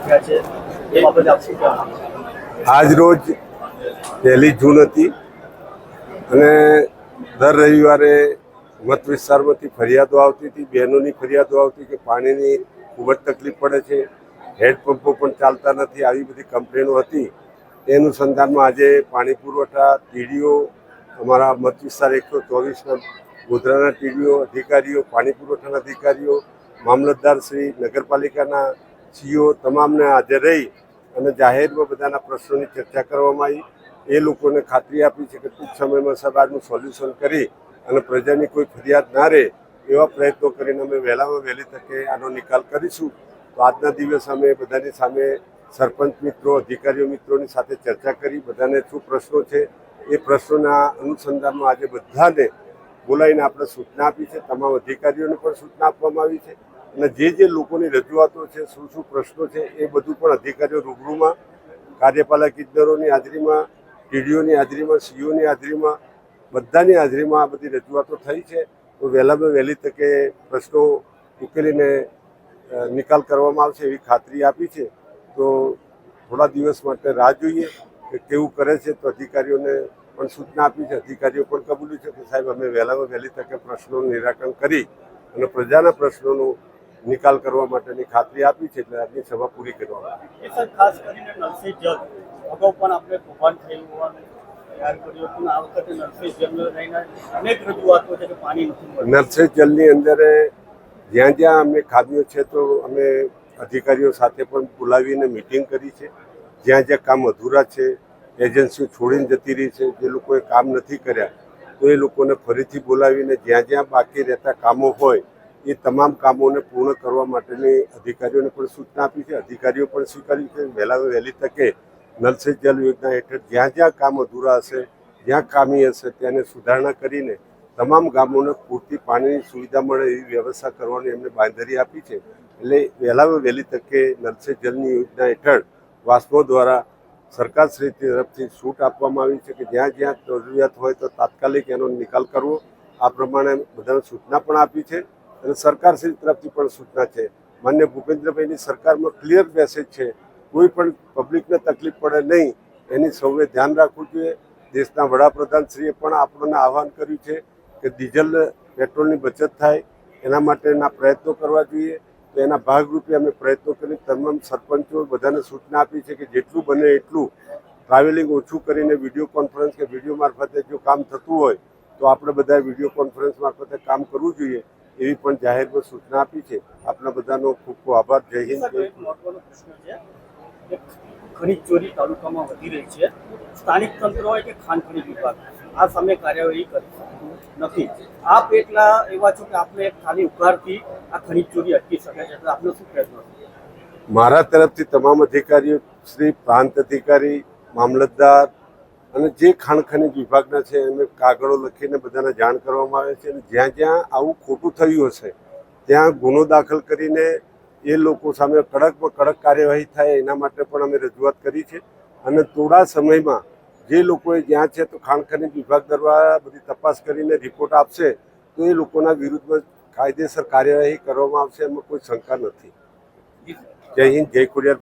થયા છે એ બાબતે આપ શું કહેવા માંગો છો? આજ રોજ 1 જૂન હતી અને દર રવિવારે મત વિસ્તારમાંથી ફરિયાદો આવતી હતી, બહેનોની ફરિયાદો આવતી કે પાણીની ખૂબ જ તકલીફ પડે છે, હેન્ડપંપો પણ ચાલતા નથી, આવી બધી કમ્પ્લેનો હતી. એ અનુસંધાનમાં આજે પાણી પુરવઠા ટીડીઓ, અમારા મત વિસ્તાર 124ના ગોધરાના ટીડીઓ, અધિકારીઓ, પાણી પુરવઠાના અધિકારીઓ, મામલતદારશ્રી, નગરપાલિકાના સીઓ તમામને હાજર રહી અને જાહેરમાં બધાના પ્રશ્નોની ચર્ચા કરવામાં આવી. એ લોકોને ખાતરી આપી છે કે ટૂંક સમયમાં સાહેબ આનું સોલ્યુશન કરી અને પ્રજાની કોઈ ફરિયાદ ના રહે એવા પ્રયત્નો કરીને અમે વહેલામાં વહેલી તકે આનો નિકાલ કરીશું. તો આજના દિવસ અમે બધાની સામે સરપંચ મિત્રો, અધિકારીઓ મિત્રોની સાથે ચર્ચા કરી, બધાને શું પ્રશ્નો છે એ પ્રશ્નોના અનુસંધાનમાં આજે બધાને બોલાવીને આપણે સૂચના આપી છે. તમામ અધિકારીઓને પણ સૂચના આપવામાં આવી છે અને જે લોકોની રજૂઆતો છે, શું પ્રશ્નો છે એ બધું પણ અધિકારીઓ રૂબરૂમાં, કાર્યપાલક ઇજનેરોની હાજરીમાં, ટીડીઓની હાજરીમાં, સીઓની હાજરીમાં, બધાની હાજરીમાં આ બધી રજૂઆતો થઈ છે. તો વહેલામાં વહેલી તકે પ્રશ્નો ઉકેલીને નિકાલ કરવામાં આવશે એવી ખાતરી આપી છે. તો થોડા દિવસ માટે રાહ જોઈએ કે કેવું કરે છે. તો અધિકારીઓને પણ સૂચના આપી છે, અધિકારીઓ પણ કબૂલ્યું છે કે સાહેબ અમે વહેલામાં વહેલી તકે પ્રશ્નોનું નિરાકરણ કરી અને પ્રજાના પ્રશ્નોનું નિકાલ કરવા માટેની ખાતરી આપી છે. એટલે આજની સભા પૂરી કરવામાં આવી. સર, ખાસ કરીને નળ સે જલ અગાઉ પણ આપણે કૌભાંડ થયું હોવાનું જાહેર કર્યું હતું. આ વખતે નળ સે જલને લઈને અનેક રજૂઆતો છે કે પાણી નથી મળતું. નળ સે જલની અંદર જ્યાં જ્યાં અમે ખામીઓ છે તો અમે અધિકારીઓ સાથે પણ બોલાવીને મિટિંગ કરી છે. જ્યાં જ્યાં કામ અધૂરા છે, એજન્સીઓ છોડીને જતી રહી છે, જે લોકોએ કામ નથી કર્યા તો એ લોકોને ફરીથી બોલાવીને જ્યાં જ્યાં બાકી રહેતા કામો હોય એ તમામ કામોને પૂર્ણ કરવા માટેની અધિકારીઓને પણ સૂચના આપી છે. અધિકારીઓ પણ સ્વીકાર્યું છે વહેલામાં વહેલી તકે નળ સે જલ યોજના હેઠળ જ્યાં જ્યાં કામ અધૂરા હશે, જ્યાં ખામી હશે તેને સુધારણા કરીને તમામ ગામોને પૂરતી પાણીની સુવિધા મળે એવી વ્યવસ્થા કરવાની એમને બાંયધરી આપી છે. એટલે વહેલામાં વહેલી તકે નળ સે જલની યોજના હેઠળ વાસ્મો દ્વારા સરકારશ્રી તરફથી છૂટ આપવામાં આવી છે કે જ્યાં જ્યાં જરૂરિયાત હોય તો તાત્કાલિક એનો નિકાલ કરવો. આ પ્રમાણે બધાને સૂચના પણ આપી છે અને સરકારશ્રી તરફથી પણ સૂચના છે. માન્ય ભૂપેન્દ્રભાઈની સરકારમાં ક્લિયર મેસેજ છે, કોઈ પણ પબ્લિકને તકલીફ પડે નહીં એની સૌએ ધ્યાન રાખવું જોઈએ. દેશના વડાપ્રધાનશ્રીએ પણ આપણને આહવાન કર્યું છે કે ડીઝલ પેટ્રોલની બચત થાય એના માટેના પ્રયત્નો કરવા જોઈએ. તો એના ભાગરૂપે અમે પ્રયત્નો કરી તમામ સરપંચો બધાને સૂચના આપી છે કે જેટલું બને એટલું ટ્રાવેલિંગ ઓછું કરીને વિડીયો કોન્ફરન્સ કે વિડીયો મારફતે જો કામ થતું હોય તો આપણે બધા વિડીયો કોન્ફરન્સ મારફતે કામ કરવું જોઈએ એવી પણ જાહેરમાં સૂચના આપી છે. આપણા બધાનો ખૂબ ખૂબ આભાર. જય હિન્દ. મહત્વનો પ્રશ્ન છે, ખનીજ ચોરી તાલુકામાં વધી રહી છે. સ્થાનિક તંત્ર હોય કે ખાણ ખનીજ વિભાગ આ સામે કાર્યવાહી કરી શકતું નથી. આપ એટલા એવા છો કે આપણે એક ખાલી ઉઘાડથી આ ખનીજ ચોરી અટકી શકે છે, એટલે આપનો શું પ્રયત્ન છે? મારા તરફથી તમામ અધિકારીઓ શ્રી, પ્રાંત અધિકારી, મામલતદાર અને જે ખાણ ખનીજ વિભાગના છે એને કાગળો લખીને બધાને જાણ કરવામાં આવે છે અને જ્યાં જ્યાં આવું ખોટું થયું હશે ત્યાં ગુનો દાખલ કરીને એ લોકો સામે કડકમાં કડક કાર્યવાહી થાય એના માટે પણ અમે રજૂઆત કરી છે. અને થોડા સમયમાં જે લોકોએ જ્યાં છે તો ખાણ ખનીજ વિભાગ દ્વારા બધી તપાસ કરીને રિપોર્ટ આપશે તો એ લોકોના વિરુદ્ધમાં કાયદેસર કાર્યવાહી કરવામાં આવશે, એમાં કોઈ શંકા નથી. જય હિન્દ, જય ખોડિયાર.